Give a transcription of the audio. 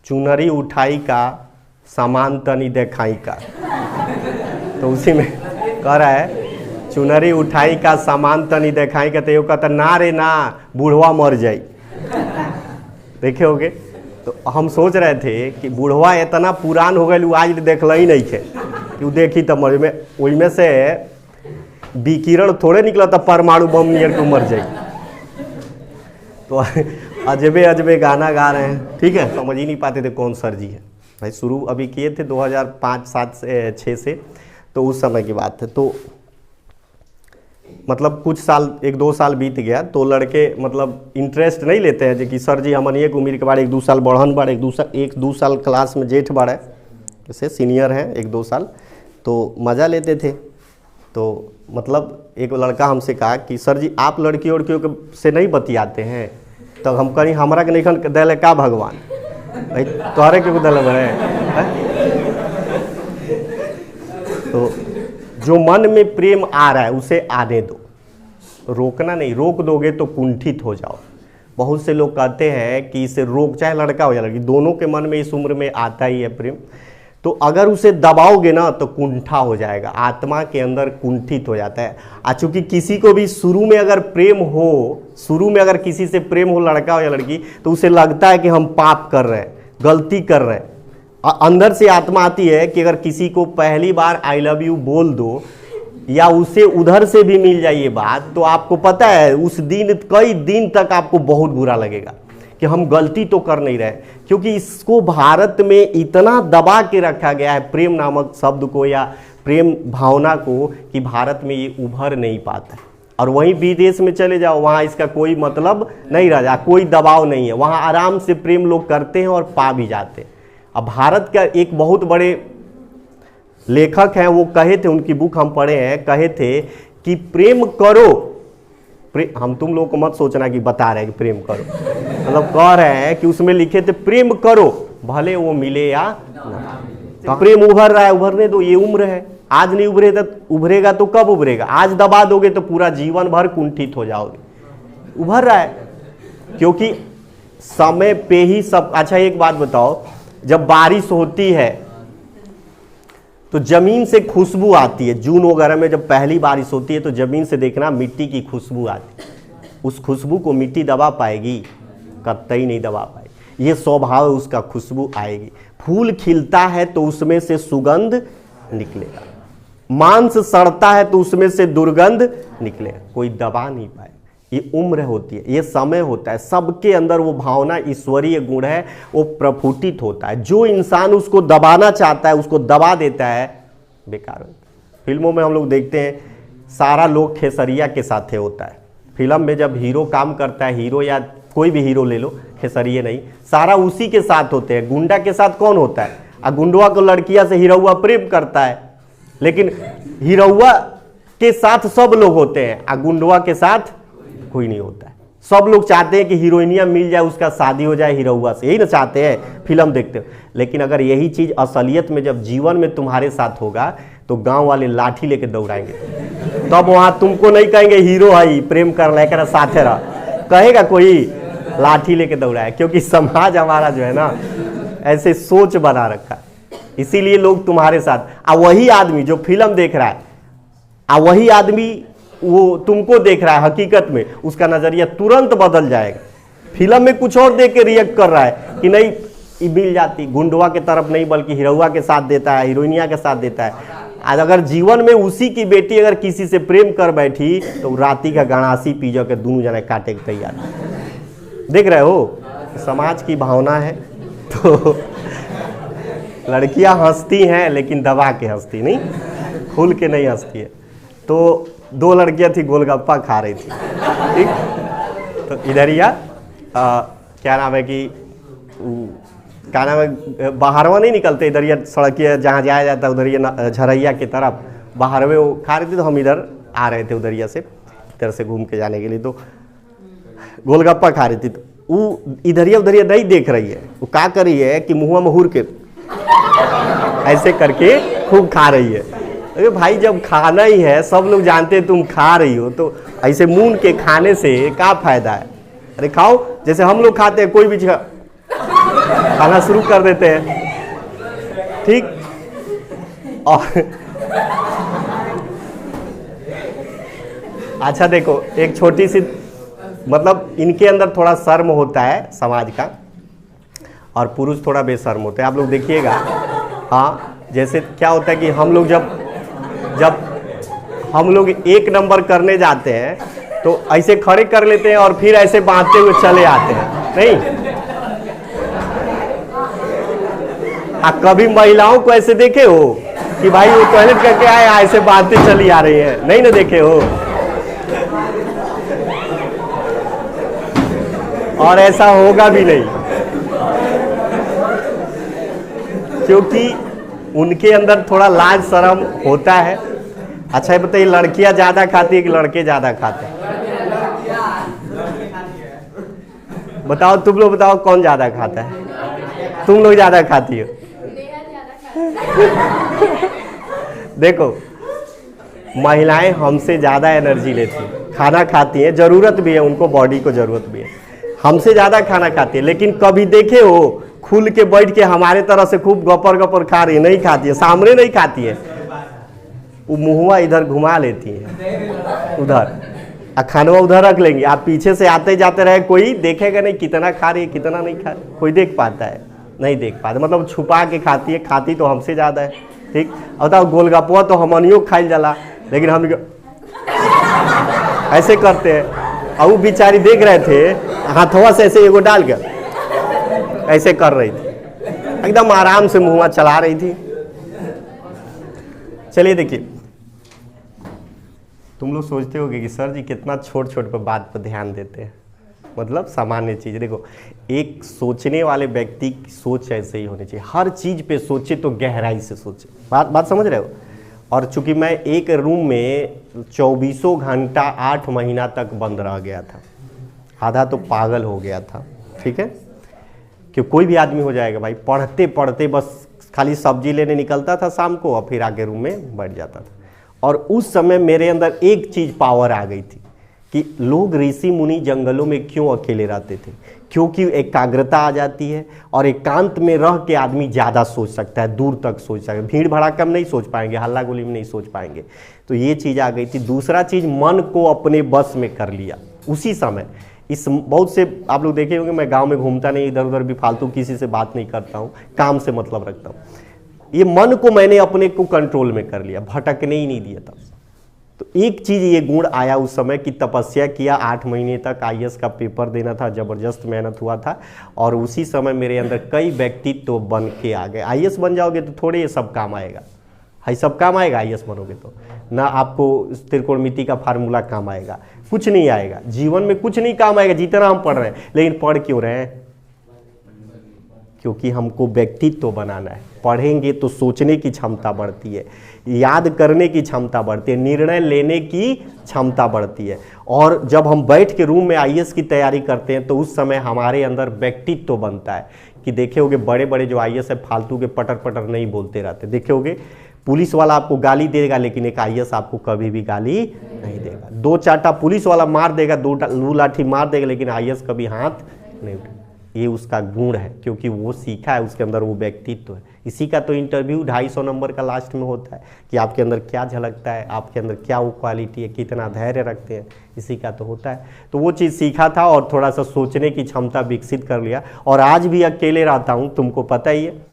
चुनरी उठाई का सामान तनी देखाई का। तो उसी में कह रहा है चुनरी उठाई का सामान तनी देखाई का, तो ये कहता ना रे ना बूढ़वा मर जाई। देखे होगे। तो हम सोच रहे थे कि बूढ़वा इतना पुरान हो गए वो आज देखल ही नहीं थे कि वो देखी तब मर में वही से विकिरण थोड़े निकला था परमाणु बम नियर के मर जाए। तो अजबे अजबे गाना गा रहे हैं, ठीक है, समझ ही नहीं पाते थे कौन सर जी है भाई। शुरू अभी किए थे 2005-7 से 6 से, तो उस समय की बात है। तो मतलब कुछ साल 1-2 साल बीत गया तो लड़के मतलब इंटरेस्ट नहीं लेते हैं जो कि सर जी हमन एक उम्र के बाद 1-2 साल बढ़न बढ़ 1-2 साल क्लास में जेठ बढ़े, जैसे सीनियर हैं 1-2 साल, तो मज़ा लेते थे। तो मतलब एक लड़का हमसे कहा कि सर जी आप लड़कियों से नहीं बतियाते हैं, तो हम कहीं हमरा के नहीं दिल का भगवान भाई तोहरे के दिल बड़े। तो जो मन में प्रेम आ रहा है उसे आने दो, रोकना नहीं, रोक दोगे तो कुंठित हो जाओ। बहुत से लोग कहते हैं कि इसे रोक, चाहे लड़का हो या लड़की, दोनों के मन में इस उम्र में आता ही है प्रेम। तो अगर उसे दबाओगे ना तो कुंठा हो जाएगा, आत्मा के अंदर कुंठित हो जाता है। चूंकि किसी को भी शुरू में अगर प्रेम हो, शुरू में अगर किसी से प्रेम हो, लड़का हो या लड़की, तो उसे लगता है कि हम पाप कर रहे हैं, गलती कर रहे हैं। अंदर से आत्मा आती है कि अगर किसी को पहली बार आई लव यू बोल दो या उसे उधर से भी मिल जाए ये बात, तो आपको पता है उस दिन कई दिन तक आपको बहुत बुरा लगेगा कि हम गलती तो कर नहीं रहे। क्योंकि इसको भारत में इतना दबा के रखा गया है प्रेम नामक शब्द को या प्रेम भावना को कि भारत में ये उभर नहीं पाता। और वहीं विदेश में चले जाओ, वहाँ इसका कोई मतलब नहीं रह जा, कोई दबाव नहीं है, वहाँ आराम से प्रेम लोग करते हैं और पा भी जाते हैं। अब भारत का एक बहुत बड़े लेखक हैं, वो कहे थे, उनकी बुक हम पढ़े हैं, कहे थे कि प्रेम करो। हम तुम लोगों को मत सोचना कि बता रहे हैं कि प्रेम करो, मतलब कह रहे हैं कि उसमें लिखे थे प्रेम करो भले वो मिले या ना। तो प्रेम उभर रहा है, उभरने दो, ये उम्र है। आज नहीं उभरेगा तो कब उभरेगा? आज दबा दोगे तो पूरा जीवन भर कुंठित हो जाओगे। उभर रहा है क्योंकि समय पे ही सब। अच्छा एक बात बताओ, जब बारिश होती है तो जमीन से खुशबू आती है। जून वगैरह में जब पहली बारिश होती है तो जमीन से देखना मिट्टी की खुशबू आती है। उस खुशबू को मिट्टी दबा पाएगी? कतई नहीं दबा पाएगी। ये स्वभाव है उसका, खुशबू आएगी। फूल खिलता है तो उसमें से सुगंध निकलेगा, मांस सड़ता है तो उसमें से दुर्गंध निकलेगा, कोई दबा नहीं पाए। ये उम्र होती है, ये समय होता है। सबके अंदर वो भावना ईश्वरीय गुण है, वो प्रफुटित होता है। जो इंसान उसको दबाना चाहता है, उसको दबा देता है, बेकार होता है। फिल्मों में हम लोग देखते हैं सारा लोग खेसरिया के साथ होता है। फिल्म में जब हीरो काम करता है, हीरो या कोई भी हीरो ले लो, खेसरिये नहीं, सारा उसी के साथ होते हैं। गुंडा के साथ कौन होता है? गुंडवा को लड़किया से हीरोवा प्रेम करता है, लेकिन हीरोवा के साथ सब लोग होते हैं, गुंडवा के साथ कोई नहीं होता है। सब लोग चाहते हैं कि हीरोइनिया मिल जाए, उसका शादी हो जाए हीरोवा से, यही ना चाहते हैं, फिल्म देखते हो। लेकिन अगर यही चीज असलियत में जब जीवन में तुम्हारे साथ होगा तो गांव वाले लाठी लेके दौड़ाएंगे। तब वहां तुमको नहीं कहेंगे हीरो है प्रेम कर लेकर साथे रह, कहेगा कोई लाठी लेके दौड़ाए। क्योंकि समाज हमारा जो है ना ऐसे सोच बना रखा है, इसीलिए लोग तुम्हारे साथ। वही आदमी जो फिल्म देख रहा है, वही आदमी वो तुमको देख रहा है, हकीकत में उसका नजरिया तुरंत बदल जाएगा। फिल्म में कुछ और देख के रिएक्ट कर रहा है कि नहीं ये मिल जाती, गुंडवा के तरफ नहीं बल्कि हीरोवा के साथ देता है, हीरोइनिया के साथ देता है। आज अगर जीवन में उसी की बेटी अगर किसी से प्रेम कर बैठी तो राती का गणासी पी जा के दोनों जने काटे के तैयार। देख रहे हो, समाज की भावना है। तो लड़कियां हंसती हैं लेकिन दबा के हंसती नहीं, खुल के नहीं हंसती है। तो 2 लड़कियां थी, गोलगप्पा खा रही थी, ठीक। तो इधरिया क्या नाम है कि क्या नाम है, बाहरवा नहीं निकलते, इधरिया सड़किया जहाँ जाया जाता है उधरिया झरैया की तरफ बाहरवे वो खा रही थी। तो हम इधर आ रहे थे उधरिया से, इधर से घूम के जाने के लिए, तो गोलगप्पा खा रही थी। तो वो इधरिया उधरिया नहीं देख रही है, वो क्या कर रही है कि मुँह में हुर के ऐसे करके खूब खा रही है। अरे भाई जब खाना ही है, सब लोग जानते हैं तुम खा रही हो, तो ऐसे मून के खाने से क्या फायदा है? अरे खाओ, जैसे हम लोग खाते हैं, कोई भी खाना शुरू कर देते हैं, ठीक। और अच्छा देखो, एक छोटी सी मतलब इनके अंदर थोड़ा शर्म होता है समाज का, और पुरुष थोड़ा बेशर्म होते हैं। आप लोग देखिएगा, हाँ, जैसे क्या होता है कि हम लोग जब हम लोग एक नंबर करने जाते हैं तो ऐसे खड़े कर लेते हैं और फिर ऐसे बांधते हुए चले आते हैं, नहीं। कभी महिलाओं को ऐसे देखे हो कि भाई वो टॉयलेट करके आए, ऐसे बांधते चली आ रही है? नहीं ना देखे हो। और ऐसा होगा भी नहीं, क्योंकि उनके अंदर थोड़ा लाज शर्म होता है। अच्छा ये बताइए, लड़कियां ज्यादा खाती है कि लड़के ज्यादा खाते हैं? बताओ, तुम लोग बताओ, कौन ज्यादा खाता है? तुम लोग ज्यादा खाती हो। देखो, महिलाएं हमसे ज्यादा एनर्जी लेती हैं, खाना खाती हैं, जरूरत भी है उनको, बॉडी को जरूरत भी है, हमसे ज्यादा खाना खाती है। लेकिन कभी देखे हो खुल के बैठ के हमारे तरह से खूब गपर गपर खा रही है? नहीं खाती है, सामने नहीं खाती है, वो मुंहवा इधर घुमा लेती है उधर, खाना उधर रख लेंगे। आप पीछे से आते जाते रहे, कोई देखेगा नहीं कितना खा रही है कितना नहीं खा रही, कोई देख पाता है? नहीं देख पाते, मतलब छुपा के खाती है, खाती तो हमसे ज्यादा है, ठीक। और बताओ, गोलगप्पा तो हमनियों खाई जाला, लेकिन हम ऐसे करते हैं। और वो बेचारी देख रहे थे, हाथवा से ऐसे एगो डाल कर ऐसे कर रही थी, एकदम आराम से मुंहवा चला रही थी। चलिए देखिए, तुम लोग सोचते होगे कि सर जी कितना छोट छोट पर बात पर ध्यान देते हैं, मतलब सामान्य चीज। देखो, एक सोचने वाले व्यक्ति की सोच ऐसे ही होनी चाहिए, हर चीज पे सोचे तो गहराई से सोचे। बात समझ रहे हो? और चूंकि मैं एक रूम में 24 घंटा 8 महीना तक बंद रह गया था, आधा तो पागल हो गया था, ठीक है, कि कोई भी आदमी हो जाएगा भाई, पढ़ते पढ़ते बस खाली सब्जी लेने निकलता था शाम को और फिर आके रूम में बैठ जाता था। और उस समय मेरे अंदर एक चीज पावर आ गई थी कि लोग ऋषि मुनि जंगलों में क्यों अकेले रहते थे, क्योंकि एकाग्रता आ जाती है और एकांत में रह के आदमी ज़्यादा सोच सकता है, दूर तक सोच सकता है। भीड़ भड़ाका में नहीं सोच पाएंगे, हल्ला गुली में नहीं सोच पाएंगे। तो ये चीज़ आ गई थी। दूसरा चीज़, मन को अपने बस में कर लिया उसी समय। इस बहुत से आप लोग देखे होंगे, मैं गांव में घूमता नहीं, इधर उधर भी फालतू किसी से बात नहीं करता हूँ, काम से मतलब रखता हूँ। ये मन को मैंने अपने को कंट्रोल में कर लिया, भटकने ही नहीं दिया था। तो एक चीज ये गुण आया उस समय कि तपस्या किया, 8 महीने तक आईएएस का पेपर देना था, जबरदस्त मेहनत हुआ था। और उसी समय मेरे अंदर कई व्यक्तित्व तो बन के आ गए। आईएएस बन जाओगे तो थोड़े ये सब काम आएगा, है सब काम आएगा। आईएएस बनोगे तो ना आपको त्रिकोणमिति का फार्मूला काम आएगा, कुछ नहीं आएगा, जीवन में कुछ नहीं काम आएगा जितना हम पढ़ रहे हैं। लेकिन पढ़ क्यों रहे हैं? क्योंकि हमको व्यक्तित्व तो बनाना है। पढ़ेंगे तो सोचने की क्षमता बढ़ती है, याद करने की क्षमता बढ़ती है, निर्णय लेने की क्षमता बढ़ती है। और जब हम बैठ के रूम में आईएएस की तैयारी करते हैं तो उस समय हमारे अंदर व्यक्तित्व तो बनता है कि देखे होगे बड़े बड़े जो आईएएस है फालतू के पटर पटर नहीं बोलते रहते। देखे होगे पुलिस वाला आपको गाली देगा लेकिन एक आईएएस आपको कभी भी गाली नहीं देगा। 2 चाटा पुलिस वाला मार देगा, 2 लाठी मार देगा, लेकिन आईएएस कभी हाथ नहीं उठेगा। ये उसका गुण है, क्योंकि वो सीखा है, उसके अंदर वो व्यक्तित्व है। इसी का तो इंटरव्यू 250 नंबर का लास्ट में होता है कि आपके अंदर क्या झलकता है, आपके अंदर क्या वो क्वालिटी है, कितना धैर्य रखते हैं, इसी का तो होता है। तो वो चीज़ सीखा था और थोड़ा सा सोचने की क्षमता विकसित कर लिया। और आज भी अकेले रहता हूँ, तुमको पता ही है।